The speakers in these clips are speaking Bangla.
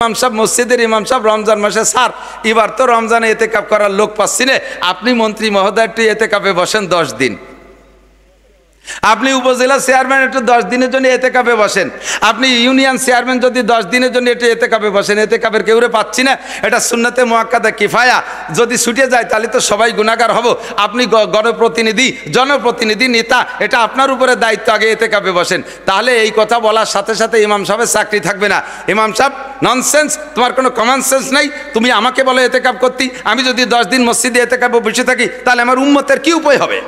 ইমাম সাহেব মসজিদের ইমাম সাহেব রমজান মাসে স্যার এবার তো রমজানে এতেকাপ করার লোক পাচ্ছি না, আপনি মন্ত্রী মহোদয় একটু এতেকাপে বসেন 10 দিন, আপনি উপজেলা চেয়ারম্যান একটু 10 দিনের জন্য এতেকাপে বসেন, আপনি ইউনিয়ন চেয়ারম্যান যদি 10 দিনের জন্য একটু এতেকাপে বসেন, এতেকাপের কেউরে পাচ্ছি না, এটা সুন্নতে মুআক্কাদা কিফায়া, যদি ছুটে যায় তাহলে তো সবাই গুনাহগার হব। আপনি গণপ্রতিনিধি, জনপ্রতিনিধি, নেতা, এটা আপনার উপরে দায়িত্ব, আগে এতেকাপে বসেন। তাহলে এই কথা বলার সাথে সাথে ইমাম সাহেবের চাকরি থাকবে না। ইমাম সাহেব ননসেন্স, তোমার কোনো কমন সেন্স নাই, তুমি আমাকে বলো এতেকাপ করতে, আমি যদি 10 দিন মসজিদে এতেকাপে বসে থাকি তাহলে আমার উম্মতের কি উপায় হবে?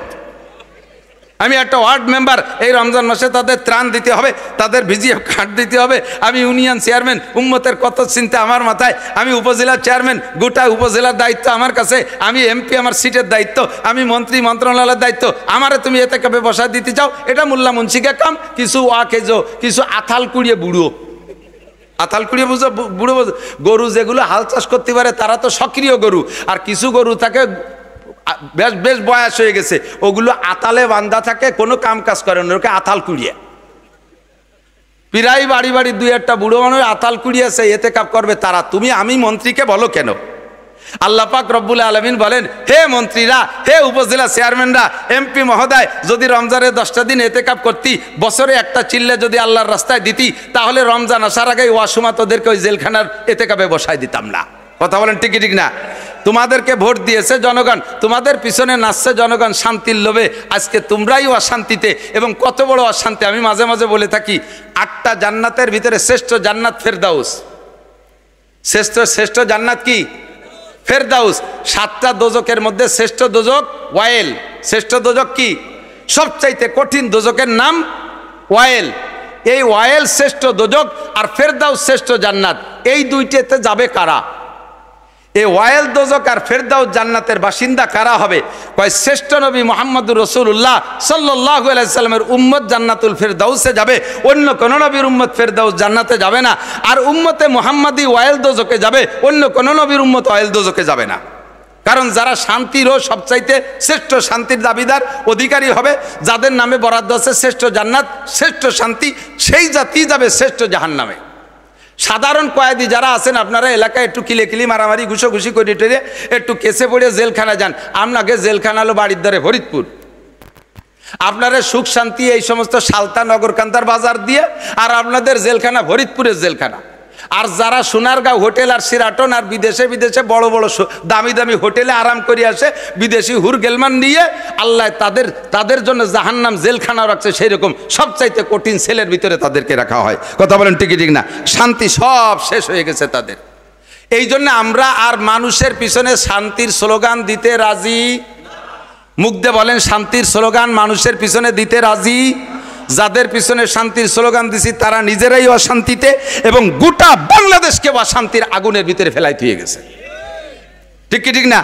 আমি একটা ওয়ার্ড মেম্বার, এই রমজান মাসে তাদের ত্রাণ দিতে হবে, তাদের ভিজিএফ কার্ড দিতে হবে, আমি ইউনিয়ন চেয়ারম্যান, উম্মতের কত চিন্তা আমার মাথায়, আমি উপজেলার চেয়ারম্যান, গোটা উপজেলার দায়িত্ব আমার কাছে, আমি এমপি, আমার সিটের দায়িত্ব, আমি মন্ত্রী মন্ত্রণালয়ের দায়িত্ব, আমারে তুমি এতেকাপে বসায় দিতে চাও, এটা মোল্লা মুন্সিকে কাম, কিছু ওয়াকেজো, কিছু আথাল কুড়িয়ে বুড়ো, আথাল কুড়িয়ে বুঝো, বুড়ো গরু যেগুলো হাল চাষ করতে পারে তারা তো সক্রিয় গরু, আর কিছু গরু থাকে বেশ বেশ বয়স হয়ে গেছে, ওগুলো আতালে বান্ধা থাকে, কোনো কাম কাজ করে না, ওকে আতাল কুড়িয়ে, প্রায় বাড়ি বাড়ি 2-1টা বুড়ো মানুষ আতাল কুড়িয়েছে, এতেকাপ করবে তারা, তুমি আমি মন্ত্রীকে বলো কেন? আল্লাহ পাক রব্বুল আলামিন বলেন, হে মন্ত্রীরা, হে উপজেলা চেয়ারম্যানরা, এমপি মহোদয়, যদি রমজানের 10টা দিন এতেকাপ করতি, বছরে একটা চিল্লে যদি আল্লাহর রাস্তায় দিতি, তাহলে রমজান আসার আগে ওয়াসমা তোদেরকে ওই জেলখানার এতেকাপে বসায় দিতাম না। কথা বলেন ঠিক ঠিক না? তোমাদেরকে ভোট দিয়েছে জনগণ, তোমাদের পিছনে নাচছে জনগণ শান্তির লোভে, আজকে তোমরাই অশান্তিতে, এবং কত বড় অশান্তি। আমি মাঝে মাঝে বলে থাকি, 8টা জান্নাতের ভিতরে শ্রেষ্ঠ জান্নাত ফেরদাউস, শ্রেষ্ঠ জান্নাত কি? ফেরদাউস। 7টা দোজকের মধ্যে শ্রেষ্ঠ দোজক ওয়াইল। শ্রেষ্ঠ দোজক কি? সবচাইতে কঠিন দোজকের নাম ওয়াইল। এই ওয়াইল শ্রেষ্ঠ দোজক আর ফেরদাউস শ্রেষ্ঠ জান্নাত, এই দুইটাতে যাবে কারা? এই ওয়াইল দোজক আর ফেরদাউস জান্নাতের বাসিন্দা কারা হবে? কয় শ্রেষ্ঠ নবী মুহাম্মদুর রাসূলুল্লাহ সাল্লাল্লাহু আলাইহি সাল্লামের উম্মত জান্নাতুল ফেরদাউসে যাবে, অন্য কোন নবীর উম্মত ফেরদাউস জান্নাতে যাবে না। আর উম্মতে মুহাম্মাদি ওয়াইল দোজকে যাবে, অন্য কোন নবীর উম্মত ওয়াইল দোজকে যাবে না। কারণ যারা শান্তিরও সবচাইতে শ্রেষ্ঠ শান্তির দাবিদার অধিকারী হবে, যাদের নামে বরাদ্দ আছে শ্রেষ্ঠ জান্নাত, শ্রেষ্ঠ শান্তি, সেই জাতি যাবে শ্রেষ্ঠ জাহান্নামে। সাধারণ কয়েদি যারা আছেন, আপনারা এলাকায় একটু কিলে মারামারি ঘুষোঘুষি করে টেরে একটু কেসে পড়ে জেলখানা যান, আপনাকে জেলখানা হলো বাড়ির দ্বারে ফরিদপুর। আপনারা সুখ শান্তি এই সমস্ত সালতা নগরকান্দার বাজার দিয়ে, আর আপনাদের জেলখানা ফরিদপুরের জেলখানা। আর যারা সোনারগাঁও হোটেল আর সিরাটন আর বিদেশে বড় বড় দামি দামি হোটেলে আরাম করে আসে, বিদেশি হুর গেলমান নিয়ে, আল্লাহ তাদের জন্য জাহান্নাম জেলখানা রাখছে, সেই রকম সবচাইতে কঠিন সেলের ভিতরে তাদেরকে রাখা হয়। কথা বলেন ঠিক ঠিক না? শান্তি সব শেষ হয়ে গেছে তাদের। এই জন্য আমরা আর মানুষের পিছনে শান্তির স্লোগান দিতে রাজি? মুখ দিয়ে বলেন, শান্তির স্লোগান মানুষের পিছনে দিতে রাজি? যাদের পিছনে শান্তির স্লোগান দিছি তারা নিজেরাই অশান্তিতে, এবং গোটা বাংলাদেশকে অশান্তির আগুনের ভিতরে ফেলাই দিয়ে গেছে। ঠিক কি ঠিক না?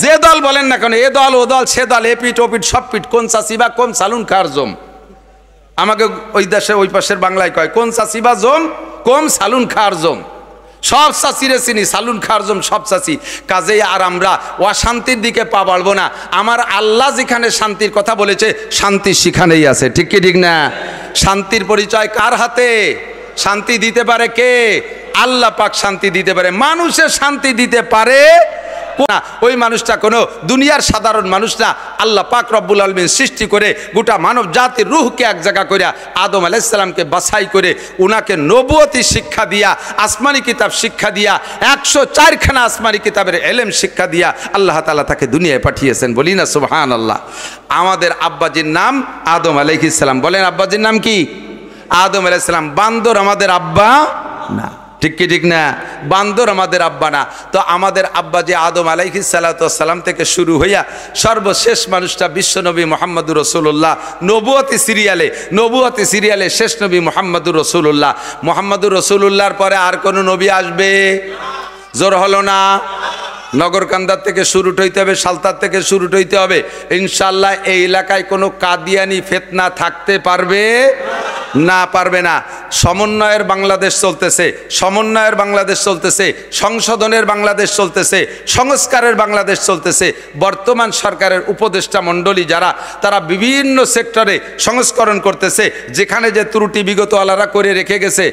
যে দল বলেন না কেন, এ দল ও দল সে দল, এ পিঠ ও পিঠ সব পিঠ, কোন চাষিবা কোন সালুন খার জম, আমাকে ওই দেশে ওই পাশের বাংলায় কয়, কোন চাষিবা জম কোন সালুন খার জম, সব চাষিরে চিনি, সালুন খারজম সব চাষি। কাজেই আর আমরা অশান্তির দিকে পা বাড়বো না। আমার আল্লাহ যেখানে শান্তির কথা বলেছে, শান্তি সেখানেই আছে। ঠিক কি ঠিক না? শান্তির পরিচয় কার হাতে? শান্তি দিতে পারে কে? আল্লাহ পাক শান্তি দিতে পারে। মানুষের শান্তি দিতে পারে না, ওই মানুষটা কোনো দুনিয়ার সাধারণ মানুষ না। আল্লাহ পাক রব্বুল আলামিন সৃষ্টি করে গোটা মানব জাতির রূহকে এক জায়গা করে আদম আলাইহিস সালামকে বাছাই করে উনাকে নবুয়তি শিক্ষা দিয়া, আসমানি কিতাব শিক্ষা দিয়া, 104খানা আসমানি কিতাবের ইলম শিক্ষা দিয়া আল্লাহ তাআলা তাকে দুনিয়ায় পাঠিয়েছেন। বলি না সুবহানাল্লাহ। আমাদের আব্বাজির নাম আদম আলাইহিস সালাম। বলেন আব্বাজির নাম কি? আদম আলাইহিস সালাম। বান্দর আমাদের আব্বা না। ঠিক কি ঠিক না? বান্দর আমাদের আব্বা না। তো আমাদের আব্বা যে আদম আলাইহিস সালাতু ওয়াস সালাম থেকে শুরু হইয়া সর্বশেষ মানুষটা বিশ্বনবী মুহাম্মদুর রাসূলুল্লাহ, নবুয়তি সিরিয়ালে শেষ নবী মুহাম্মদুর রাসূলুল্লাহ। মুহাম্মদুর রাসূলুল্লাহর পরে আর কোন নবী আসবে? জোর হলো না? নগরকান্দার থেকে শুরু হইতে হবে, সালতার থেকে শুরু হইতে হবে। ইনশাআল্লাহ এই এলাকায় কোনো কাদিয়ানি ফিতনা থাকতে পারবে না, পারবে না। সমন্বয়ের বাংলাদেশ চলতেছে, সমন্বয়ের বাংলাদেশ চলতেছে, সংশোধনের বাংলাদেশ চলতেছে, সংস্কারের বাংলাদেশ চলতেছে। বর্তমান সরকারের উপদেষ্টা মণ্ডলী যারা, তারা বিভিন্ন সেক্টরে সংস্করণ করতেছে। যেখানে যে ত্রুটি বিগতওয়ালারা করে রেখে গেছে,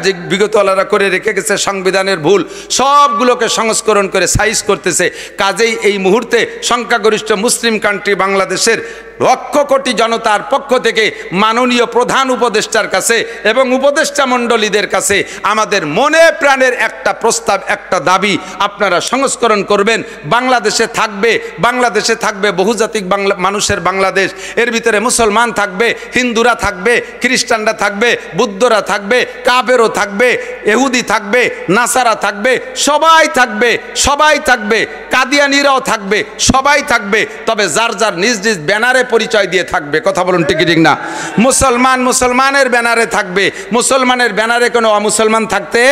যে বিগতওয়ালারা করে রেখে গেছে সংবিধানের ভুল, সবগুলোকে সংস্করণ করে সাইজ করতেছে। কাজেই এই মুহূর্তে সংখ্যাগরিষ্ঠ মুসলিম কান্ট্রি বাংলাদেশের লক্ষ কোটি জনতার পক্ষ থেকে মাননীয় প্রধান উপদেষ্টার কাছে এবং উপদেষ্টা মণ্ডলীদের কাছে আমাদের মনে প্রাণের একটা প্রস্তাব, একটা দাবি, আপনারা সংস্করণ করবেন। বাংলাদেশে থাকবে বহুজাতিক মানুষের বাংলাদেশ। এর ভিতরে মুসলমান থাকবে, হিন্দুরা থাকবে, খ্রিস্টানরা থাকবে, বুদ্ধরা থাকবে, কাফেরও থাকবে, ইহুদি থাকবে, নাসারা থাকবে, সবাই থাকবে, সবাই থাকবে, কাদিয়ানিরাও থাকবে, সবাই থাকবে। তবে যার যার নিজ নিজ ব্যানারে পরিচয় দিয়ে থাকবে। কথা বলুন ঠিক ঠিক না? মুসলমান মুসলমানের ব্যানারে থাকবে, মুসলমানের ব্যানারে কোনো অমুসলমান থাকতে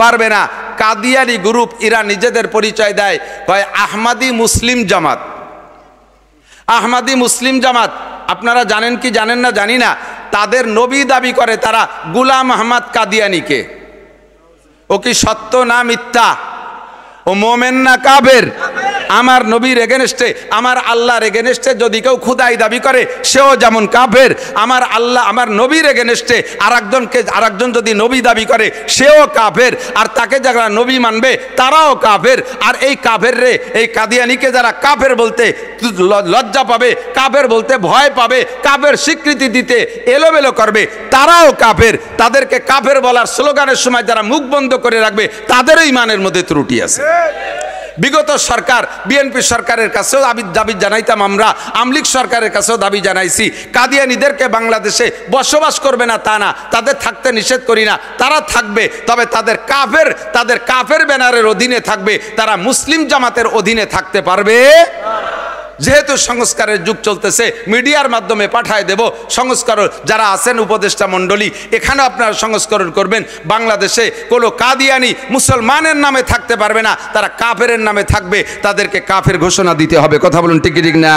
পারবে না। কাদিয়ানি গ্রুপ এরা নিজেদের পরিচয় দেয়, কয় আহমাদি মুসলিম জামাত। আহমাদি মুসলিম জামাত আপনারা জানেন কি জানেন না জানি না, তাদের নবী দাবি করে তারা গুলাম আহমদ কাদিয়ানিকে। ও কি সত্য না মিথ্যা? ও মোমেন না কাফের? আমার নবীর এগেনস্টে, আমার আল্লাহর এগেনস্টে যদি কেউ খুদাই দাবি করে, সেও যেমন কাফের। আমার আল্লাহ, আমার নবীর এগেনস্টে আরেকজন যদি নবী দাবি করে, সেও কাফের। আর তাকে যারা নবী মানবে তারাও কাফের। আর এই কাফের রে, এই কাদিয়ানিকে যারা কাফের বলতে লজ্জা পাবে, কাফের বলতে ভয় পাবে, কাফের স্বীকৃতি দিতে এলোমেলো করবে, তারাও কাফের। তাদেরকে কাফের বলার স্লোগানের সময় যারা মুখ বন্ধ করে রাখবে, তাদেরও ইমানের মধ্যে ত্রুটি আছে। বিগত সরকার, বিএনপি সরকারের কাছেও দাবি জানাইতাম আমরা, আমলিগ সরকারের কাছেও দাবি জানাইছি, কাদিয়ানিদেরকে বাংলাদেশে বসবাস করবে না তা না, তাদের থাকতে নিষেধ করি না, তারা থাকবে। তবে তাদের কাফের ব্যানারের অধীনে থাকবে, তারা মুসলিম জামাতের অধীনে থাকতে পারবে। যেহেতু সংস্কারের যুগ চলতেছে, মিডিয়ার মাধ্যমে পাঠায় দেব সংস্কার। যারা আছেন উপদেষ্টা মণ্ডলী, এখানে আপনারা সংস্করণ করবেন। বাংলাদেশে কোনো কাদিয়ানি মুসলমানের নামে থাকতে পারবে না, তারা কাফেরের নামে থাকবে, তাদেরকে কাফের ঘোষণা দিতে হবে। কথা বলুন ঠিক ঠিক না?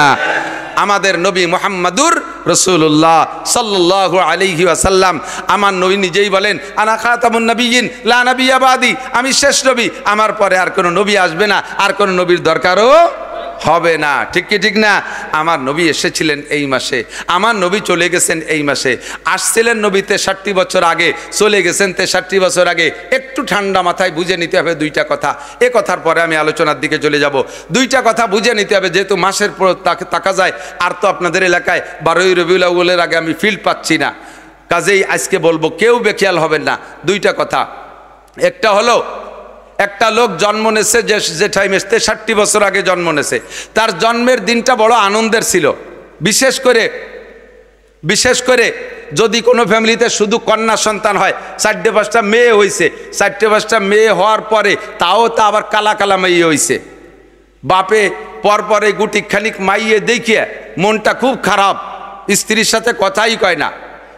আমাদের নবী মুহাম্মাদুর রাসূলুল্লাহ সাল্লাল্লাহু আলাইহি ওয়াসাল্লাম, আমার নবী নিজেই বলেন, আনা খাতামুন নবিয়্যিন লা নাবিয়্যা বাদি, আমি শেষ নবী, আমার পরে আর কোনো নবী আসবে না, আর কোনো নবীর দরকারও হবে না। ঠিক কি ঠিক না? আমার নবী এসেছিলেন এই মাসে, আমার নবী চলে গেছেন এই মাসে। আসছিলেন নবী 63 বছর আগে, চলে গেছেন 63 বছর আগে। একটু ঠান্ডা মাথায় বুঝে নিতে হবে দুইটা কথা। এ কথার পরে আমি আলোচনার দিকে চলে যাব। দুইটা কথা বুঝে নিতে হবে, যেহেতু মাসের পর তাকা যায়। আর তো আপনাদের এলাকায় 12ই রবিউল আউয়ালের আগে আমি ফিল্ড পাচ্ছি না, কাজেই আজকে বলবো, কেউ বেখেয়াল হবেন না। দুইটা কথা, একটা হলো, একটা লোক জন্ম নেছে যে টাইমে 63 বছর আগে জন্ম নেছে, তার জন্মের দিনটা বড় আনন্দের ছিল। বিশেষ করে যদি কোনো ফ্যামিলিতে শুধু কন্যা সন্তান হয়, 4-5টা মেয়ে হয়েছে, 4-5টা মেয়ে হওয়ার পরে তাও তা আবার কালা কালা মেয়ে হয়েছে, বাপে পরপরে গুটিখানিক মাইয়ে দেখিয়ে মনটা খুব খারাপ, স্ত্রীর সাথে কথাই কয় না।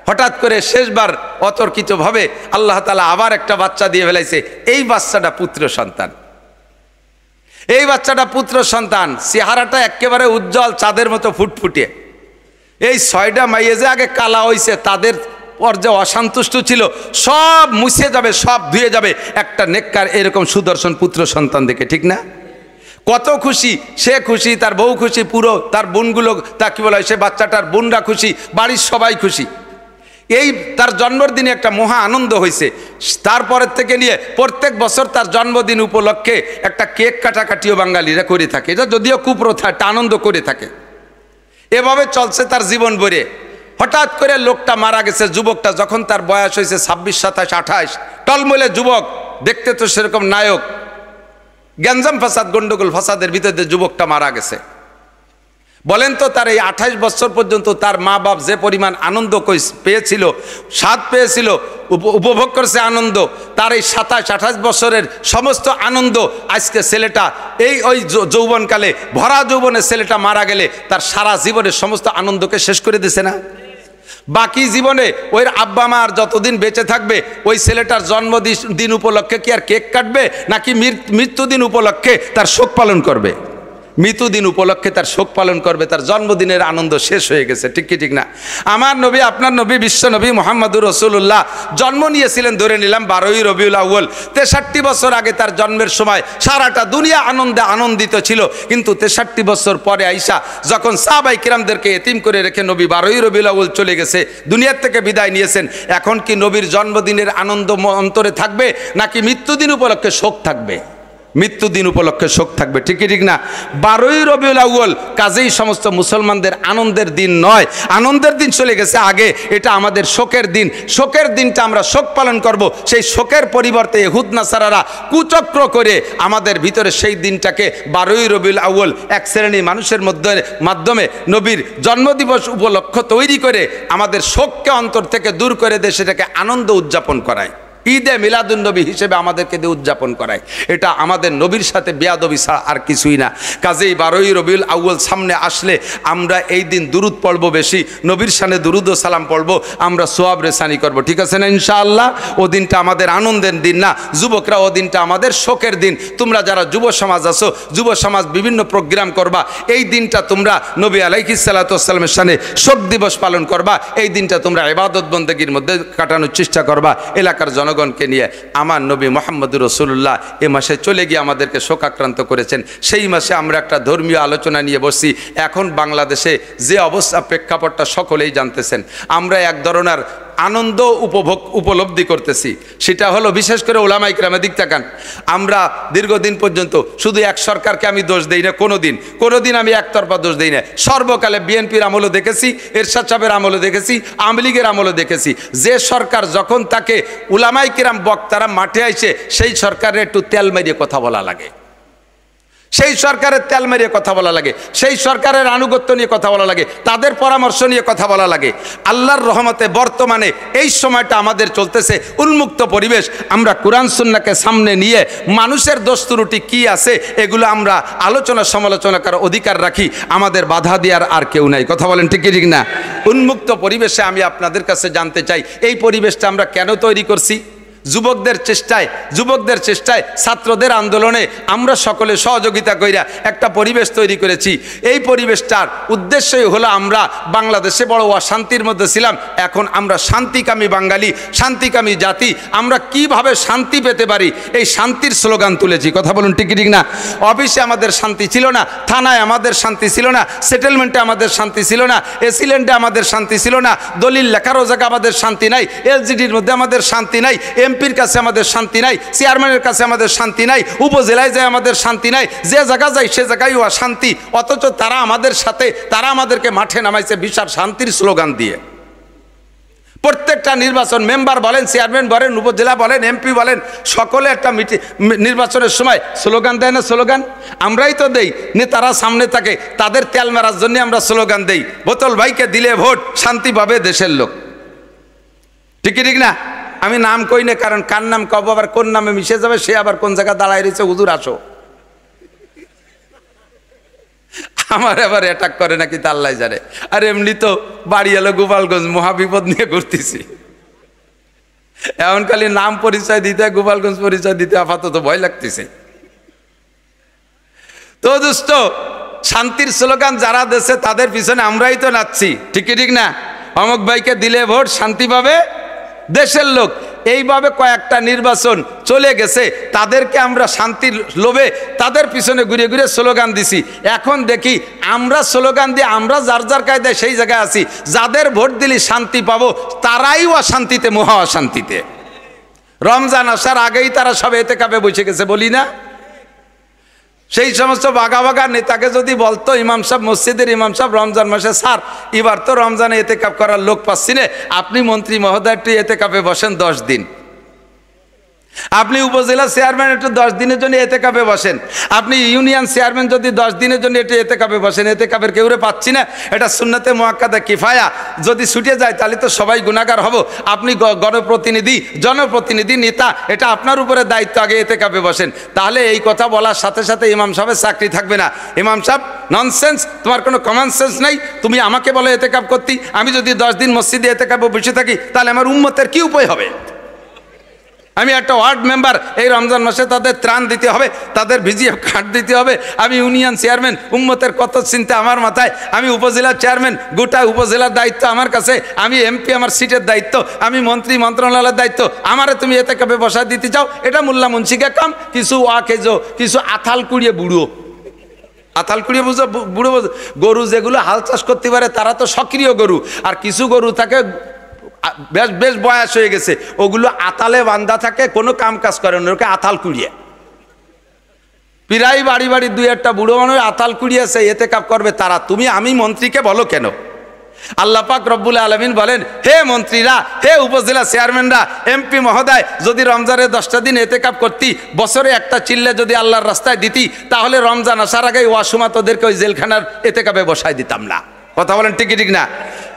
হঠাৎ করে শেষবার অতর্কিতভাবে আল্লাহ তাআলা আবার একটা বাচ্চা দিয়ে ফেলাইছে। এই বাচ্চাটা পুত্র সন্তান, এই বাচ্চাটা পুত্র সন্তান, চেহারাটা একেবারে উজ্জ্বল, চাঁদের মতো ফুটফুটে। এই 6টা মাইয়ে যে আগে কালা হয়েছে, তাদের পর যে অসন্তুষ্ট ছিল, সব মুছে যাবে, সব ধুয়ে যাবে একটা নেককার এরকম সুদর্শন পুত্র সন্তান দেখে। ঠিক না? কত খুশি, সে খুশি, তার বউ খুশি, পুরো তার বোনগুলো, তা কি বলা হয়, সে বাচ্চাটার বোনরা খুশি, বাড়ির সবাই খুশি। এই তার জন্মদিনে একটা মহা আনন্দ হয়েছে। তারপরের থেকে নিয়ে প্রত্যেক বছর তার জন্মদিন উপলক্ষে একটা কেক কাটাকাটিও বাঙালিরা করে থাকে। এটা যদিও কুপ্রথা, একটা আনন্দ করে থাকে। এভাবে চলছে তার জীবন ভরে। হঠাৎ করে লোকটা মারা গেছে, যুবকটা, যখন তার বয়স হয়েছে 26, 27, 28, টলমলে যুবক, দেখতে তো সেরকম নায়ক। গ্যাঞ্জাম ফাসাদ, গন্ডগোল ফাসাদের ভিতরে যুবকটা মারা গেছে। বলেন তো, তার এই 28 বছর পর্যন্ত তার মা বাপ যে পরিমাণ আনন্দ পেয়েছিল, স্বাদ পেয়েছিল, উপভোগ করছে আনন্দ, তার এই 27-28 বছরের সমস্ত আনন্দ আজকে ছেলেটা ওই যৌবনকালে, ভরা যৌবনে ছেলেটা মারা গেলে তার সারা জীবনের সমস্ত আনন্দকে শেষ করে দিছে না? বাকি জীবনে ওই আব্বা মা আর যতদিন বেঁচে থাকবে, ওই ছেলেটার জন্মদিন উপলক্ষে কি আর কেক কাটবে, নাকি মৃত্যুদিন উপলক্ষে তার শোক পালন করবে? মৃত্যুদিন উপলক্ষে তার শোক পালন করবে, তার জন্মদিনের আনন্দ শেষ হয়ে গেছে। ঠিক কি ঠিক না? আমার নবী, আপনার নবী, বিশ্ব নবী মুহাম্মদুর রাসূলুল্লাহ জন্ম নিয়েছিলেন ধরে নিলাম 12ই রবিউল আউয়াল। 63 বছর আগে তার জন্মের সময় সারাটা দুনিয়া আনন্দে আনন্দিত ছিল, কিন্তু 63 বছর পরে আইসা যখন সাহাবায়ে কিরামদেরকে এতিম করে রেখে নবী 12ই রবিউল আউয়াল চলে গেছে, দুনিয়ার থেকে বিদায় নিয়েছেন, এখন কি নবীর জন্মদিনের আনন্দ অন্তরে থাকবে নাকি মৃত্যুদিন উপলক্ষে শোক থাকবে? মৃত্যুদিন উপলক্ষে শোক থাকবে। ঠিক ঠিক না? 12ই রবিউল আউয়াল কাজেই সমস্ত মুসলমানদের আনন্দের দিন নয়, আনন্দের দিন চলে গেছে আগে, এটা আমাদের শোকের দিন। শোকের দিনটা আমরা শোক পালন করব, সেই শোকের পরিবর্তে ইহুদ নাসারারা কুচক্র করে আমাদের ভিতরে সেই দিনটাকে 12ই রবিউল আউয়াল এক শ্রেণী মানুষের মাধ্যমে নবীর জন্মদিবস উপলক্ষ তৈরি করে আমাদের শোককে অন্তর থেকে দূর করে দিয়ে সেটাকে আনন্দ উদযাপন করায়, ঈদে মিলাদুন নবী হিসেবে আমাদেরকে দিয়ে উদযাপন করায়। এটা আমাদের নবীর সাথে বেয়াদবি ছাড়া আর কিছুই না। কাজেই 12ই রবিউল আউয়াল সামনে আসলে আমরা এই দিন দুরুদ পড়ব, বেশি নবীর সামনে দুরুদ ও সালাম পড়ব, আমরা সোয়াব রেসানি করব। ঠিক আছে না ইনশাআল্লাহ? ও দিনটা আমাদের আনন্দের দিন না, যুবকরা ও দিনটা আমাদের শোকের দিন। তোমরা যারা যুব সমাজ আছো, যুব সমাজ বিভিন্ন প্রোগ্রাম করবা, এই দিনটা তোমরা নবী আলাইহিস সালাতু ওয়াস সালামের সামনে শোক দিবস পালন করবা, এই দিনটা তোমরা ইবাদত বন্দেগীর মধ্যে কাটানোর চেষ্টা করবা। এলাকার জনগণকে নিয়ে আমার নবী মুহাম্মদুর রাসূলুল্লাহ এ মাসে চলে গিয়ে আমাদেরকে শোকাক্রান্ত করেছেন। সেই মাসে আমরা একটা ধর্মীয় আলোচনা নিয়ে বসছি। এখন বাংলাদেশে যে অবস্থা, প্রেক্ষাপটটা সকলেই জানতেছেন, আমরা এক ধরনের আনন্দ উপলব্ধি করতেছি। সেটা হলো বিশেষ করে উলামায়ে কিরামের দিক তাকান, আমরা দীর্ঘদিন পর্যন্ত শুধু এক সরকারকে আমি দোষ দেই না, কোনোদিন আমি একতরফা দোষ দেই না। সর্বকালে বিএনপির আমলও দেখেছি, এরশাদ সাহেবের আমলও দেখেছি, আওয়ামী লীগের আমলও দেখেছি। যে সরকার যখন তাকে উলামায়ে কিরাম বক্তারা মাঠে আইসে, সেই সরকারের একটু তেল মেরিয়ে কথা বলা লাগে, সেই সরকারের তেল মেরিয়ে কথা বলা লাগে, সেই সরকারের আনুগত্য নিয়ে কথা বলা লাগে, তাদের পরামর্শ নিয়ে কথা বলা লাগে। আল্লাহর রহমতে বর্তমানে এই সময়টা আমাদের চলতেছে উন্মুক্ত পরিবেশ। আমরা কোরআন সুন্নাহকে সামনে নিয়ে মানুষের দোষ ত্রুটি কী আছে এগুলো আমরা আলোচনা সমালোচনা করার অধিকার রাখি, আমাদের বাধা দেওয়ার আর কেউ নাই। কথা বলেন ঠিক ঠিক না? উন্মুক্ত পরিবেশে আমি আপনাদের কাছে জানতে চাই, এই পরিবেশটা আমরা কেন তৈরি করছি? যুবকদের চেষ্টায় ছাত্রদের আন্দোলনে আমরা সকলে সহযোগিতা কইরা একটা পরিবেশ তৈরি করেছি। এই পরিবেশটার উদ্দেশ্যই হলো আমরা বাংলাদেশে বড় অশান্তির মধ্যে ছিলাম, এখন আমরা শান্তিকামী বাঙালি, শান্তিকামী জাতি, আমরা কিভাবে শান্তি পেতে পারি এই শান্তির স্লোগান তুলেছি। কথা বলুন ঠিক ঠিক না? অফিসে আমাদের শান্তি ছিল না, থানায় আমাদের শান্তি ছিল না, সেটেলমেন্টে আমাদের শান্তি ছিল না, এসিল্যান্ডে আমাদের শান্তি ছিল না, দলিল লেখারও জায়গা আমাদের শান্তি নাই, এলজিডির মধ্যে আমাদের শান্তি নাই, এমপির কাছে আমাদের শান্তি নাই, চেয়ারম্যানের কাছে আমাদের শান্তি নাই, উপজেলায় যায় আমাদের শান্তি নাই, যে জায়গা যায় সে জায়গায় অশান্তি। অথচ তারা আমাদের সাথে, তারা আমাদেরকে মাঠে নামাইছে বিশাল শান্তির স্লোগান দিয়ে। প্রত্যেকটা নির্বাচন, মেম্বার বলেন, চেয়ারম্যান বলেন, উপজেলা বলেন, এমপি বলেন, সকলে একটা নির্বাচনের সময় স্লোগান দেয় না? স্লোগান আমরাই তো দেই, নেতারা সামনে থাকে, তাদের তেল মারার জন্য আমরা স্লোগান দেই, বোতল ভাইকে দিলে ভোট, শান্তি পাবে দেশের লোক। ঠিক ঠিক না? আমি নাম কই না, কারণ কার নাম কব আবার কোন নামে মিশে যাবে, সে আবার কোন জায়গায় দাঁড়ায় রয়েছে, হুজুর আসো, আমার আবার অ্যাটাক করে নাকি তা আল্লাহ জানে। আর এমনি তো বাড়ি এলো গোপালগঞ্জ, মহাবিপদ নিয়ে ঘুরতেছি। এখন খালি নাম পরিচয় দিতে, গোপালগঞ্জ পরিচয় দিতে আপাতত ভয় লাগতেছে। তো দোস্ত, শান্তির স্লোগান যারা দেশে তাদের পিছনে আমরাই তো নাচছি। ঠিক ঠিক না? অমুক ভাইকে দিলে ভোট, শান্তি পাবে দেশের লোক। এইভাবে কয়েকটা নির্বাচন চলে গেছে, তাদেরকে আমরা শান্তির লোভে তাদের পিছনে ঘুরে ঘুরে স্লোগান দিছি। এখন দেখি আমরা স্লোগান দিয়ে আমরা যার যার কায়দায় সেই জায়গায় আছি, যাদের ভোট দিলে শান্তি পাবো তারাই অশান্তিতে, মহা অশান্তিতে। রমজান আসার আগেই তারা সব এতেকাফে বসে গেছে, বলি না? সেই সমস্ত বাঘা বাঘা নেতাকে যদি বলতো ইমাম সাহেব, মসজিদের ইমাম সাহেব, রমজান মাসে স্যার এবার তো রমজানে এতেকাফ করার লোক পাচ্ছি না, আপনি মন্ত্রী মহোদয় একটু এতেকাফে বসেন 10 দিন, আপনি উপজেলা চেয়ারম্যান একটু 10 দিনের জন্য এতেকাফে বসেন, আপনি ইউনিয়ন চেয়ারম্যান যদি 10 দিনের জন্য একটু এতেকাফে বসেন, এতেকাফের কেউরে পাচ্ছি না, এটা সুন্নতে মুআক্কাদা কিফায়া, যদি ছুটে যায় তাহলে তো সবাই গুনাহগার হব। আপনি জনপ্রতিনিধি নেতা, এটা আপনার উপরে দায়িত্ব, আগে এতেকাফে বসেন। তাহলে এই কথা বলার সাথে সাথে ইমাম সাহেবের চাকরি থাকবে না। ইমাম সাহেব ননসেন্স, তোমার কোনো কমন সেন্স নাই, তুমি আমাকে বলো এতেকাফ করতে, আমি যদি 10 দিন মসজিদে এতেকাফে বসে থাকি তাহলে আমার উম্মতের কি উপায় হবে? আমি একটা ওয়ার্ড মেম্বার, এই রমজান মাসে তাদের ত্রাণ দিতে হবে, তাদের ভিজিএফ কার্ড দিতে হবে। আমি ইউনিয়ন চেয়ারম্যান, উম্মতের কত চিন্তা আমার মাথায়। আমি উপজেলার চেয়ারম্যান, গোটা উপজেলার দায়িত্ব আমার কাছে। আমি এমপি, আমার সিটের দায়িত্ব। আমি মন্ত্রী, মন্ত্রণালয়ের দায়িত্ব। আমারে তুমি এতে কাপে বসা দিতে চাও? এটা মোল্লা মুন্সিকে কাম। কিছু ওয়াকেজো, কিছু আথাল কুড়িয়ে বুড়ো, আথাল কুড়িয়ে বুঝো বুড়ো গরু যেগুলো হাল চাষ করতে পারে তারা তো সক্রিয় গরু, আর কিছু গরু থাকে বেশ বেশ বয়স হয়ে গেছে, ওগুলো আতালে বান্ধা থাকে, কোনো কাম কাজ করে না, ওকে আতাল কুড়িয়ে। প্রায় বাড়ি বাড়ি দুই একটা বুড়ো মানুষ আতাল কুড়িয়েছে, এতে কাপ করবে তারা। তুমি আমি মন্ত্রীকে বলো কেন? আল্লাহ পাক রব্বুল আলামিন বলেন, হে মন্ত্রীরা, হে উপজেলা চেয়ারম্যানরা, এমপি মহোদয়, যদি রমজানের 10টা দিন এতেকাপ করতি, বছরে একটা চিল্লে যদি আল্লাহর রাস্তায় দিতি, তাহলে রমজান আসার আগে ওয়াসমা তোদেরকে ওই জেলখানার এতেকাপে বসাই দিতাম না। কথা বলেন ঠিক ঠিক না?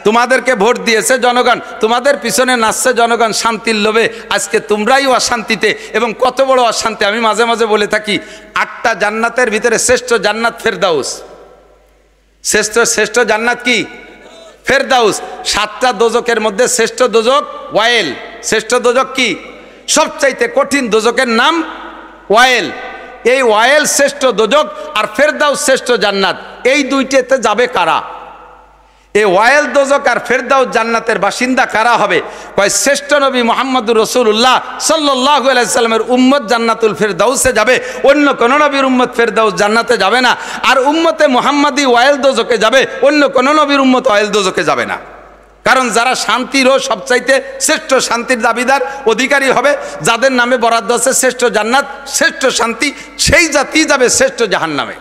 তোমাদেরকে ভোট দিয়েছে জনগণ, তোমাদের পিছনে নাচছে জনগণ শান্তির লোভে। আজকে তোমরাই অশান্তিতে, এবং কত বড় অশান্তি। আমি মাঝে মাঝে বলে থাকি, 8টা জান্নাতের ভিতরে শ্রেষ্ঠ জান্নাত ফেরদাউস। শ্রেষ্ঠ জান্নাত কি? ফেরদাউস। 7টা দোজকের মধ্যে শ্রেষ্ঠ দোজক ওয়াইল। শ্রেষ্ঠ দোজক কি? সবচাইতে কঠিন দোজকের নাম ওয়াইল। এই ওয়াইল শ্রেষ্ঠ দোজক, আর ফেরদাউস শ্রেষ্ঠ জান্নাত। এই দুইটাতে যাবে কারা? এই ওয়াইল দোজক আর ফেরদাউস জান্নাতের বাসিন্দা কারা হবে? কয় শ্রেষ্ঠ নবী মুহাম্মদুর রাসূলুল্লাহ সাল্লাল্লাহু আলাইহি সাল্লামের উম্মত জান্নাতুল ফেরদাউসে যাবে, অন্য কোন নবীর উম্মত ফেরদাউস জান্নাতে যাবে না। আর উম্মতে মুহাম্মাদি ওয়াইল দোজকে যাবে, অন্য কোন নবীর উম্মত ওয়াইল দোজকে যাবে না। কারণ যারা শান্তিরও সবচাইতে শ্রেষ্ঠ শান্তির দাবিদার অধিকারী হবে, যাদের নামে বরাদ্দ আছে শ্রেষ্ঠ জান্নাত, শ্রেষ্ঠ শান্তি, সেই জাতি যাবে শ্রেষ্ঠ জাহান্নামে।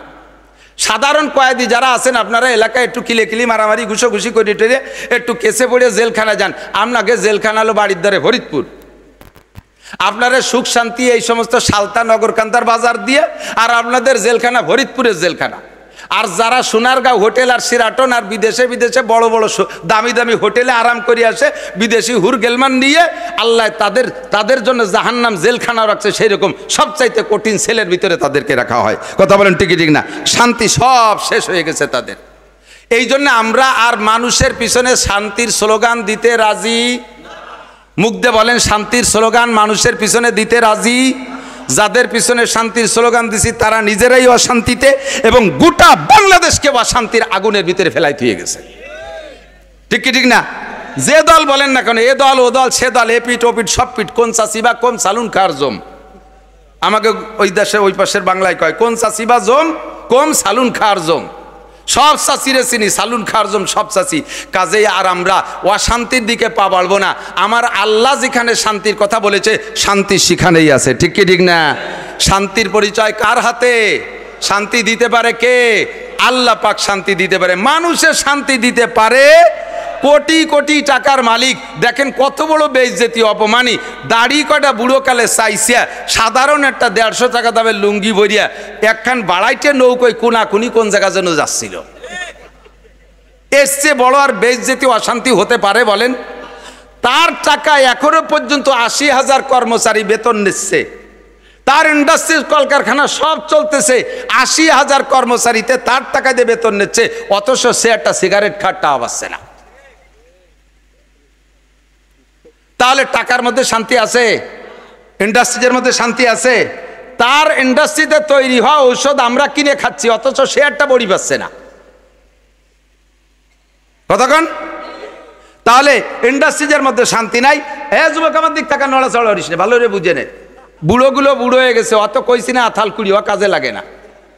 সাধারণ কয়েদি যারা আছেন আপনারা এলাকায় একটু কিলি মারামারি ঘুষোঘুষি করে টেরে একটু কেসে পড়ে জেলখানা যান, আপনাকে জেলখানা হলো বাড়ির দ্বারে ফরিদপুর। আপনারা সুখ শান্তি এই সমস্ত সালতা নগরকান্দার বাজার দিয়ে, আর আপনাদের জেলখানা ফরিদপুরের জেলখানা। আর যারা সোনারগাঁও হোটেল আর সিরাটন আর বিদেশে বড় বড় দামি দামি হোটেলে আরাম করে আসে, বিদেশি হুর গেলমান নিয়ে, আল্লাহ তাদের জন্য জাহান্নাম জেলখানাও রাখছে। সেই রকম সবচাইতে কঠিন সেলের ভিতরে তাদেরকে রাখা হয়। কথা বলেন ঠিক ঠিক না? শান্তি সব শেষ হয়ে গেছে তাদের। এই জন্য আমরা আর মানুষের পিছনে শান্তির স্লোগান দিতে রাজি। মুখ দিয়ে বলেন, শান্তির স্লোগান মানুষের পিছনে দিতে রাজি। যাদের পিছনে শান্তির স্লোগান দিছি তারা নিজেরাই অশান্তিতে, এবং গোটা বাংলাদেশকে অশান্তির আগুনের ভিতরে ফেলাই দিয়ে গেছে। ঠিক কি ঠিক না? যে দল বলেন না কেন, এ দল ও দল সে দল, এ পিঠ ও পিঠ সব পিঠ, কোন চাষিবা কোন সালুন খার জম। আমাকে ওই দেশে ওই পাশের বাংলায় কয়, কোন চাষিবা জম কোন সালুন খার জম। সব চাষিরে চিনি, সালুন খার জম সব চাষি। কাজেই আর আমরা অশান্তির দিকে পা বাড়বো না। আমার আল্লাহ যেখানে শান্তির কথা বলেছে, শান্তি সেখানেই আছে। ঠিক কি ঠিক না? শান্তির পরিচয় কার হাতে? শান্তি দিতে পারে কে? আল্লাহ পাক শান্তি দিতে পারে। মানুষের শান্তি দিতে পারে কোটি কোটি টাকার মালিক। দেখেন কত বড় বেইজ্জতি, অপমানি। দাড়ি কটা বুড়ো কালে চাইছিয়া, সাধারণ একটা 150 টাকা দামের লুঙ্গি ভরিয়া একখান বাড়াইতে নৌকোয় কোনাকুনি কোন জায়গা যেন যাচ্ছিল। এর চেয়ে বড় আর বেইজ্জতি অশান্তি হতে পারে বলেন? তার টাকা এখনো পর্যন্ত 80,000 কর্মচারী বেতন নিচ্ছে, তার ইন্ডাস্ট্রি কলকারখানা সব চলতেছে, 80,000 কর্মচারীতে তার টাকা দিয়ে বেতন নিচ্ছে, অথচ সে একটা সিগারেট খাটটা পাচ্ছে না। তাহলে টাকার মধ্যে শান্তি আছে? ইন্ডাস্ট্রিজের মধ্যে শান্তি আছে? তার ইন্ডাস্ট্রিতে তৈরি হওয়া ঔষধ আমরা কিনে খাচ্ছি, অথচ সে একটা বড়ি পাচ্ছে না। কতক্ষণ? তাহলে ইন্ডাস্ট্রিজের মধ্যে শান্তি নাই। হ্যাঁ যুবক, আমার দিক টাকা নড়াচড়া করিস না, ভালো করে বুঝে নে। বুড়োগুলো বুড়ো হয়ে গেছে, অত কইছি না আথাল কুড়ি, কাজে লাগে না।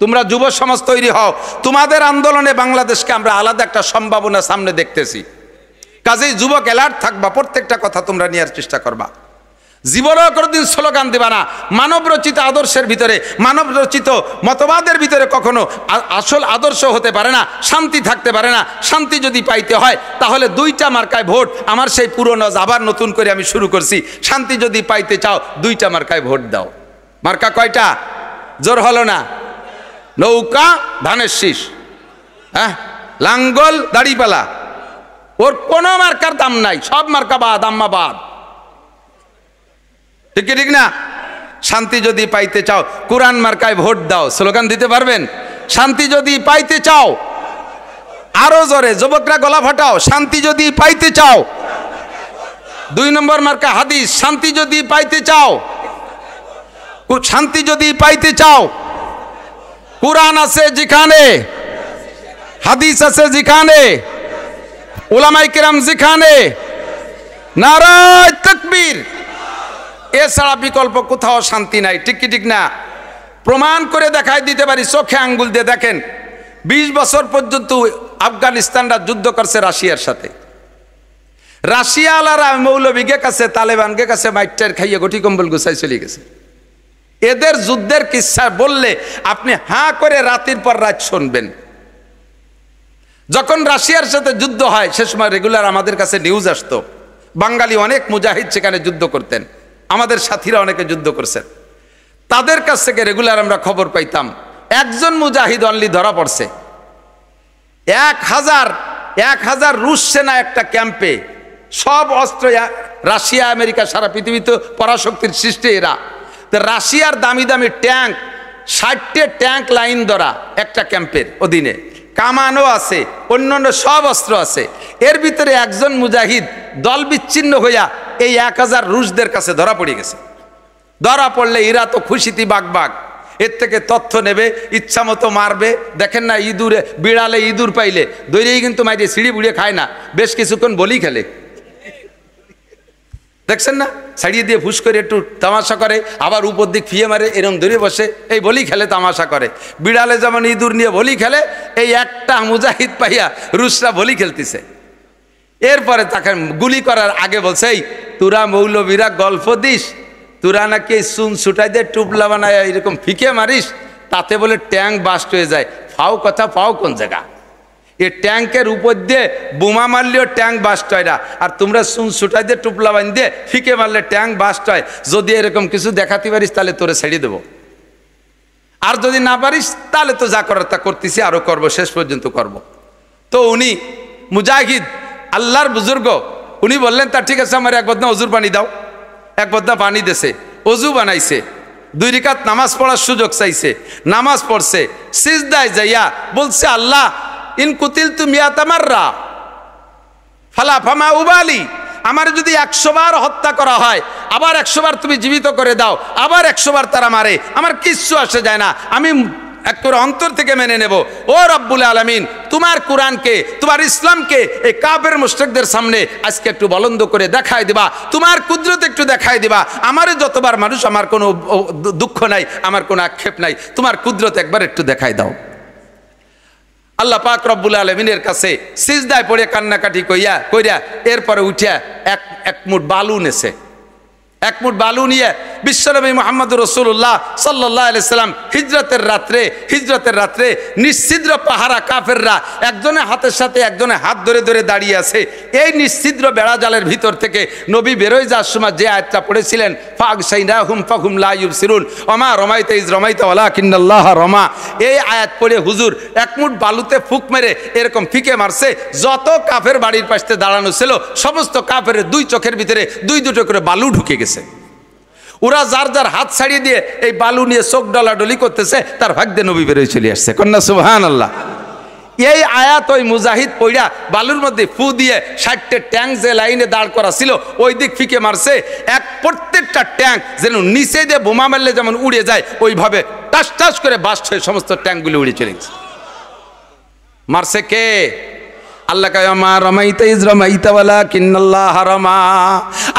তোমরা যুব সমাজ তৈরি হও, তোমাদের আন্দোলনে বাংলাদেশকে আমরা আলাদা একটা সম্ভাবনা সামনে দেখতেছি। কাজেই যুবক অ্যালার্ট থাকবা, প্রত্যেকটা কথা তোমরা নেওয়ার চেষ্টা করবা। জীবনেও কোনোদিন স্লোগান দেবা না। মানব রচিত আদর্শের ভিতরে, মানব রচিত মতবাদের ভিতরে কখনো আসল আদর্শ হতে পারে না, শান্তি থাকতে পারে না। শান্তি যদি পাইতে হয় তাহলে 2টা মার্কায় ভোট। আমার সেই পুরনো আবার নতুন করে আমি শুরু করছি, শান্তি যদি পাইতে চাও 2টা মার্কায় ভোট দাও। মার্কা কয়টা? জোর হলো না? নৌকা, ধানের শীষ, হ্যাঁ, লাঙ্গল, দাড়িপালা। ওর কোনো মার্কার দাম নাই, সব মার্কা বাদ, আম্মা বাদ। ঠিক ঠিক না? শান্তি যদি পাইতে চাও কোরআন মার্কায় ভোট দাও। স্লোগান দিতে পারবেন? শান্তি যদি পাইতে চাও, আরো জোরে যুবকরা গলা ফাটাও, শান্তি যদি পাইতে চাও। 2 নম্বর মার্কা হাদিস, শান্তি যদি পাইতে চাও। শান্তি যদি পাইতে চাও, কুরআন আছে যেখানে, হাদিস আছে যেখানে, উলামায়ে কেরাম যেখানে, নারায়ে তাকবীর, এছাড়া বিকল্প কোথাও শান্তি নাই। ঠিক কি ঠিক না? প্রমাণ করে দেখাই দিতে পারি, চোখে আঙ্গুল দিয়ে দেখেন। 20 বছর পর্যন্ত আফগানিস্তানরা যুদ্ধ করছে রাশিয়ার সাথে। রাশিয়ালারা মৌলবীকে কাছে, তালেবানকে কাছে মাইটার খাইয়ে গটি কম্বল গুছাই চলে গেছে। এদের যুদ্ধের কিচ্ছা বললে আপনি হাঁ করে রাতের পর রাত শুনবেন। যখন রাশিয়ার সাথে যুদ্ধ হয় সে সময় রেগুলার আমাদের কাছে নিউজ আসতো, বাঙালি অনেক মুজাহিদ সেখানে যুদ্ধ করতেন, আমাদের সাথীরা অনেকে যুদ্ধ করছেন, তাদের কাছ থেকে রেগুলার আমরা খবর পাইতাম একজন মুজাহিদ অনলি ধরা পড়ছে। 1000 রুশ সেনা একটা ক্যাম্পে, সব অস্ত্র রাশিয়া আমেরিকা সারা পৃথিবীতে পরাশক্তির সৃষ্টি এরা। তো রাশিয়ার দামি দামি ট্যাঙ্ক, 60টে ট্যাঙ্ক লাইন ধরা একটা ক্যাম্পের অধীনে, কামানও আছে, অন্যান্য সব অস্ত্র আছে। এর ভিতরে একজন মুজাহিদ দল বিচ্ছিন্ন হইয়া এই 1000 রুশদের কাছে ধরা পড়ে গেছে। ধরা পড়লে এরা তো খুশিতে বাগবাগ, এর থেকে তথ্য নেবে, ইচ্ছা মতো মারবে। দেখেন না, ইঁদুরে বিড়ালে ইঁদুর পাইলে দৈরেই কিন্তু মাইরে সিঁড়ি বুড়িয়ে খায় না, বেশ কিছুক্ষণ বলি খেলে, দেখছেন না, ছাড়িয়ে দিয়ে ফুস করে একটু তামাশা করে, আবার উপর দিক ফিয়ে মারে, এরম ধরে বসে এই বলি খেলে, তামাশা করে। বিড়ালে যেমন ইঁদুর নিয়ে বলি খেলে, এই একটা মুজাহিদ পাইয়া রুশরা বলি খেলতেছে। এরপরে তাকে গুলি করার আগে বলছে, এই তোরা মৌলবীরা গল্প দিস, তোরা নাকি চুন ছুটাই দিয়ে টুপলা বানায় এরকম ফিকে মারিস, তাতে বলে ট্যাঙ্ক বাস্ট হয়ে যায়। ফাও কথা, পাও কোন জায়গা? এই ট্যাঙ্কের উপর দিয়ে বোমা মারলেও ট্যাঙ্ক বাস্ট হয় না, আর তোমরা চুন ছুটাই দিয়ে টুপলা বান দিয়ে ফিকে মারলে ট্যাঙ্ক বাস্ট হয়। যদি এরকম কিছু দেখাতে পারিস তাহলে তোরে ছেড়ে দেবো, আর যদি না পারিস তাহলে তো যা করার তা করতেছি, আরও করবো, শেষ পর্যন্ত করব। তো উনি মুজাহিদ আল্লাহর বুজুর্গ, উনি বললেন তা ঠিক আছে, আমার এক বদনা অজুর পানি দাও। এক বদনা পানি দেছে, অজু বানাইছে, 2 রাকাত নামাজ পড়ার সুযোগ চাইছে, নামাজ পড়ছে, সিজদায় যাইয়া বলছে, আল্লাহ ইন কুতিলতু মিয়াতা মাররা ফালা ফামা উবালি, আমার যদি 100 বার হত্যা করা হয়, আবার 100 বার তুমি জীবিত করে দাও, আবার 100 বার তারা মারে, আমার কিচ্ছু আসে যায় না, আমি একবার অন্তর থেকে মেনে নেব। ও রব্বুল আলামিন, তোমার কোরআনকে, তোমার ইসলামকে এই কাফের মুশরিকদের সামনে আজকে একটু বলন্দ করে দেখায় দিবা, তোমার কুদরত একটু দেখায় দিবা। আমারে যতবার মানুষ, আমার কোনো দুঃখ নাই, আমার কোনো আক্ষেপ নাই, তোমার কুদরত একবার একটু দেখায় দাও। আল্লাহ পাক রব্বুল আলামিনের কাছে সিজদায় পড়ে কান্নাকাটি কইরা এরপরে উঠিয়া এক মুঠ বালু নেছে। 1 মুঠ বালু নিয়ে বিশ্বনবী মুহাম্মদুর রাসূলুল্লাহ সাল্লাল্লাহু আলাইহি সাল্লাম হিজরতের রাত্রে নিশ্ছিদ্র পাহারা কাফেররা একজনের হাতের সাথে একজনের হাত ধরে ধরে দাঁড়িয়ে আছে। এই নিশ্ছিদ্র বেড়াজালের ভিতর থেকে নবী বেরোয় যাওয়ার সময় যে আয়াতটা পড়েছিলেন, ফাগশাইনাহুম ফাহুম লা ইউবসিরুন ওমা রমাইতা ইজ রমাইতা ওয়ালাকিন্নাল্লাহ রমা, এই আয়াত পড়ে হুজুর 1 মুঠ বালুতে ফুক মেরে এরকম ফিকে মারছে। যত কাফের বাড়ির পাশে দাঁড়ানো ছিল সমস্ত কাফের 2 চোখের ভিতরে 2 করে বালু ঢুকে গেছে। ওরা যার যার হাত ছাড়িয়ে দিয়ে এই বালু নিয়ে চোখ ডলাডলি করতেছে, তার ভাগ্যে নবী বেরোয় চলে আসছে। কন্যা সুবহানাল্লাহ। এই আয়াত ওই মুজাহিদ পইড়া বালুর মধ্যে ফু দিয়ে 60টে ট্যাঙ্ক যে লাইনে দাঁড় করা ছিল ওই দিক ফিকে মারছে। প্রত্যেকটা ট্যাঙ্ক যেন নিচে দিয়ে বোমা মারলে যেমন উড়ে যায়, ওইভাবে টাস টাস করে বাস্ট হয়ে সমস্ত ট্যাঙ্কগুলো উড়ে চলে গেছে। মারছে কে? আল্লাহ কয় মা রমাইতা ইজ রমাইতা ওয়ালাকিন্নাল্লাহ রমা।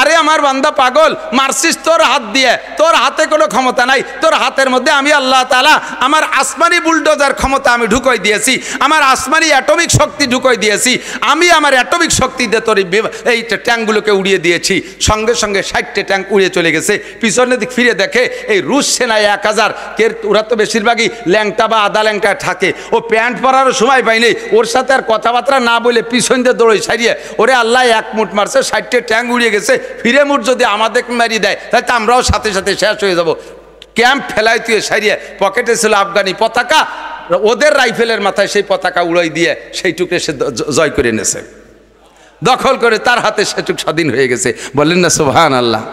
আরে আমার বান্দা পাগল, মারছিস তোর হাত দিয়ে, তোর হাতে কোনো ক্ষমতা নাই। তোর হাতের মধ্যে আমি আল্লাহ তাআলা আমার আসমানি বুলডোজার ক্ষমতা আমি ঢুকাই দিয়েছি, আমার আসমানি অ্যাটমিক শক্তি ঢুকাই দিয়েছি। আমি আমার অ্যাটমিক শক্তি দিয়ে তোর এই ট্যাঙ্কগুলোকে উড়িয়ে দিয়েছি। সঙ্গে সঙ্গে 60টে ট্যাঙ্ক উড়িয়ে চলে গেছে। পিছনের দিক ফিরে দেখে এই রুশ সেনায় 1000, ওরা তো বেশিরভাগই ল্যাংটা বা আদা ল্যাংটা থাকে, ও প্যান্ট পরারও সময় পায়নি, ওর সাথে আর কথাবার্তা না বলে পিছন দিয়ে দৌড়ে সারিয়ে ওরে আল্লাহ 1 মুঠ মারছে, 60টে ট্যাঙ্ক উড়িয়ে গেছে। ফিরে মুঠ যদি আমাদের মারিয়ে দেয় তাহলে তো আমরাও সাথে সাথে শেষ হয়ে যাব। ক্যাম্প ফেলাই তুই সারিয়ে পকেটে ছিল আফগানি পতাকা, ওদের রাইফেলের মাথায় সেই পতাকা উড়াই দিয়ে সেইটুকু সে জয় করে নেছে, দখল করে তার হাতে সেটুক স্বাধীন হয়ে গেছে। বলেন না সুবহানাল্লাহ।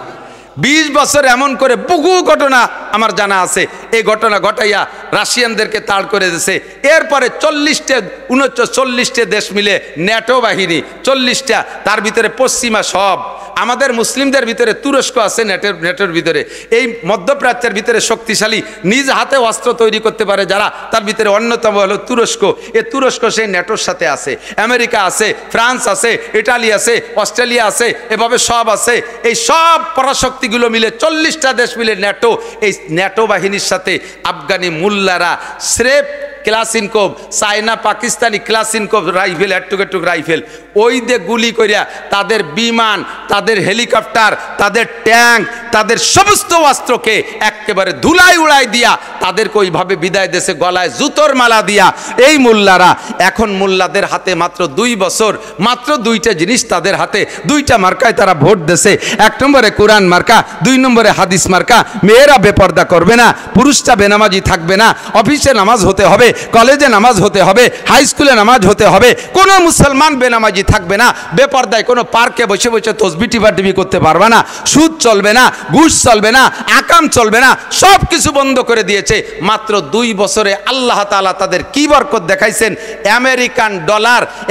20 বছর এমন করে বহু ঘটনা আমার জানা আছে। এই ঘটনা ঘটাইয়া রাশিয়ানদেরকে তাড় করে দিয়েছে। এরপরে 39টে দেশ মিলে ন্যাটো বাহিনী, 40টা, তার ভিতরে পশ্চিমা সব আমাদের মুসলিমদের ভিতরে তুরস্ক আছে নেটোর ভিতরে, এই মধ্যপ্রাচ্যের ভিতরে শক্তিশালী নিজ হাতে অস্ত্র তৈরি করতে পারে যারা, তার ভিতরে অন্যতম হলো তুরস্ক। এই তুরস্ক সেই নেটোর সাথে আছে, আমেরিকা আছে, ফ্রান্স আছে, ইটালি আছে, অস্ট্রেলিয়া আছে, এভাবে সব আছে। এই সব পরাশক্তিগুলো মিলে 40টা দেশ মিলে নেটো, এই নেটো বাহিনীর সাথে আফগানি মুল্লারা স্রেফ ক্লাসিনকোভ, চায়না পাকিস্তানি ক্লাসিনকোভ রাইফেল, এটুক রাইফেল, ওই দিয়ে গুলি করিয়া তাদের বিমান, তাদের হেলিকপ্টার, তাদের ট্যাঙ্ক, তাদের সমস্ত অস্ত্রকে একেবারে ধুলাই উড়াই দিয়া তাদেরকে ওইভাবে বিদায় দেশে গলায় জুতোর মালা দিয়া এই মোল্লারা এখন মোল্লাদের হাতে মাত্র 2 বছর, মাত্র 2টা জিনিস তাদের হাতে, 2টা মার্কায় তারা ভোট দেশে। 1 নম্বরে কোরআন মার্কা, 2 নম্বরে হাদিস মার্কা। মেয়েরা বেপর্দা করবে না, পুরুষটা বেনামাজি থাকবে না, অফিসে নামাজ হতে হবে, কলেজে নামাজ হতে হবে, হাই স্কুলে নামাজ হতে হবে, কোনো মুসলমান বেনামাজি থাকবে না, বেপর্দায় কোনো পার্কে বসে বসে তসবি টিপাটিপি করতে পারবে না, সুদ চলবে না, ঘুষ চলবে না, আকাম চলবে না, সব কিছু বন্ধ করে দিয়েছে। মাত্র 2 বছরে আল্লাহ তাআলা তাদের কি বরকত দেখাইছেন।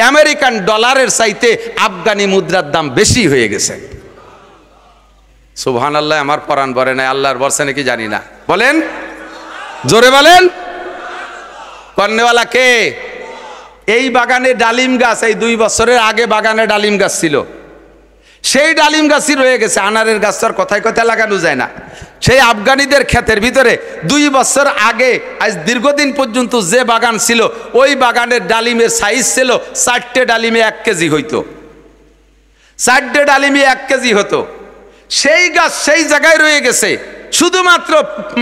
আমেরিকান ডলারের চাইতে আফগানি মুদ্রার দাম বেশি হয়ে গেছে। সুবহানাল্লাহ, আমার পরাণ বলে নাই, আল্লাহর বর্ষা নাকি জানি না, বলেন জোরে বলেন। কর্নেওয়ালা কে? এই বাগানে ডালিম গাছ, এই 2 বছরের আগে বাগানে ডালিম গাছ ছিল, সেই ডালিম গাছই রয়ে গেছে। আনারের গাছ তো আর কথায় কথায় লাগানো যায় না। সেই আফগানিদের ক্ষেতের ভিতরে 2 বছর আগে আজ দীর্ঘদিন পর্যন্ত যে বাগান ছিল, ওই বাগানের ডালিমের সাইজ ছিল 4টে ডালিমে 1 কেজি হইতো, 4টে ডালিমে 1 কেজি হতো। সেই গাছ সেই জায়গায় রয়ে গেছে, শুধুমাত্র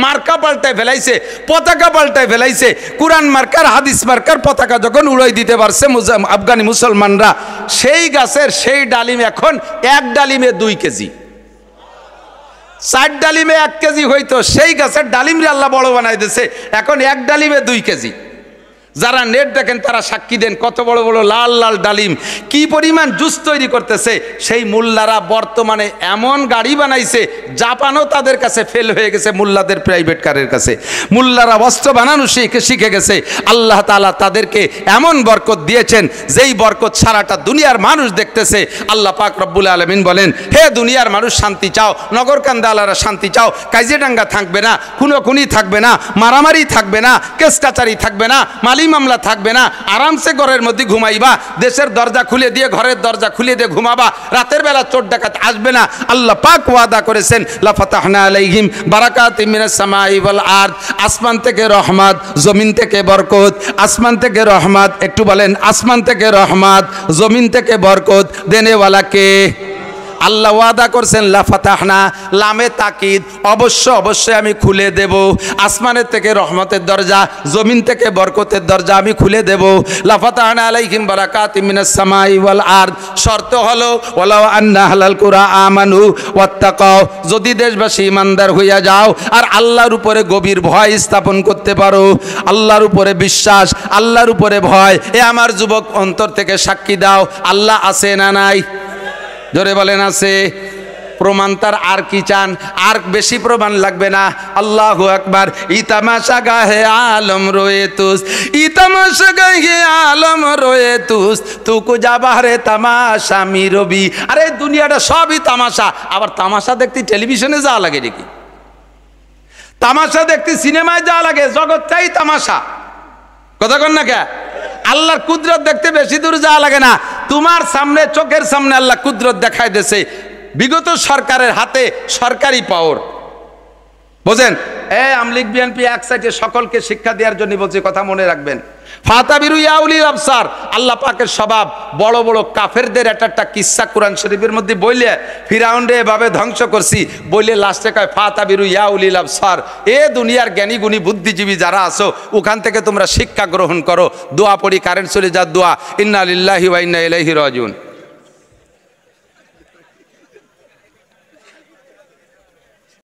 মার্কা পাল্টায় ফেলাইছে, পতাকা পাল্টায় ফেলাইছে। কোরআন মার্কার, হাদিস মার্কার পতাকা যখন উড়াই দিতে পারছে আফগানি মুসলমানরা, সেই গাছের সেই ডালিম এখন 1 ডালিমে 2 কেজি। 4 ডালিমে 1 কেজি হইতো, সেই গাছের ডালিমরে আল্লাহ বড় বানাই দিয়েছে, এখন 1 ডালিমে 2 কেজি। যারা নেট দেখেন তারা সাক্ষী দেন, কত বড় বড় লাল লাল ডালিম, কি পরিমাণ জুস তৈরি করতেছে। সেই মুল্লারা বর্তমানে এমন গাড়ি বানাইছে, জাপানও তাদের কাছে ফেল হয়ে গেছে, মুল্লাদের প্রাইভেট কারের কাছে। মুল্লারা বস্ত্র বানানো শিখে গেছে। আল্লাহ তাআলা তাদেরকে এমন বরকত দিয়েছেন, যেই বরকত সারাটা দুনিয়ার মানুষ দেখতেছে। আল্লাহ পাক রব্বুল আলামিন বলেন, হে দুনিয়ার মানুষ শান্তি চাও, নগরকান্দালারা শান্তি চাও, কাজিয়াডাঙ্গা থাকবে না, খুনোখুনি থাকবে না, মারামারি থাকবে না, কেস কাচারি থাকবে না, মালি মামলা থাকবে না, আরামসে ঘরের মধ্যে ঘুমাইবা, দেশের দরজা খুলে দিয়ে ঘরের দরজা খুলে দিয়ে ঘুমাবা, রাতের বেলা চোর ডাকাত আসবে না। আল্লাহ পাক ওয়াদা করেছেন, লা ফাতাহনা আলাইহিম বারাকাতিম মিনাস সামাই ওয়াল আরদ, আসমান থেকে রহমত, জমিন থেকে বরকত। আসমান থেকে রহমত, একটু বলেন আসমান থেকে রহমত, জমিন থেকে বরকত দেনেওয়ালা কে? আল্লাহ ওয়াদা করছেন, লা ফাতাহনা, লামে তাকিদ, অবশ্যই আমি খুলে দেব। আসমানের থেকে রহমতের দরজা, জমিন থেকে বরকতের দরজা আমি খুলে দেব। লা ফাতাহনা আলাইহিম বারাকাতিম মিনাস সামাই ওয়াল আরদ। শর্ত হলো, ওয়ালাউ আন্না আহলাল কুরা আমানু ওয়াত্তাকাও, যদি দেশবাসী ইমানদার হইয়া যাও আর আল্লাহর উপরে গভীর ভয় স্থাপন করতে পারো, আল্লাহর উপরে বিশ্বাস, আল্লাহর উপরে ভয়। এ আমার যুবক অন্তর থেকে সাক্ষী দাও, আল্লাহ আছে না নাই? জোরে বলেন আছে। প্রমাণ তার আর কি চান? আর বেশি প্রমাণ লাগবে না। আল্লাহু আকবার। ইতামাশা গাহে আলম রোয়ে তুস, ইতামাশা গাহে আলম রোয়ে তুস, তুকু যাবারে তামাশা মিরবি। আরে দুনিয়াটা সবই তামাশা। আবার তামাশা দেখতে টেলিভিশনে যাওয়া লাগে নাকি? তামাশা দেখতে সিনেমায় যাওয়া লাগে? জগৎটাই তামাশা। কথা কন না কে? আল্লাহর কুদরত দেখতে বেশি দূর যাওয়া লাগে না। তোমার সামনে, চোখের সামনে আল্লাহ কুদরত দেখায় দিয়েছে। বিগত সরকারের হাতে সরকারি পাওয়ার, বোঝেন? আমলিগ বিএনপি এক সাইডে সকলকে শিক্ষা দেওয়ার জন্য বলছে, কথা মনে রাখবেন। ফাতাবিরু ইয়া উলিল আবসার, আল্লাহ পাকের স্বভাব। বড় বড় কাফেরদের একটা কিসসা কোরআন শরীফের মধ্যে বইলে, ফিরাউনরে এভাবে ধ্বংস করছি বইলে লাস্টে কয় ফাতাবিরু ইয়া উলিল আবসার, এ দুনিয়ার জ্ঞানী গুণী বুদ্ধিজীবী যারা আছো, ওখান থেকে তোমরা শিক্ষা গ্রহণ করো। দোয়া পড়ি, কারেন্ট চলে যার দোয়া, ইন্না লিল্লাহি ওয়া ইন্না ইলাইহি রাজিউন।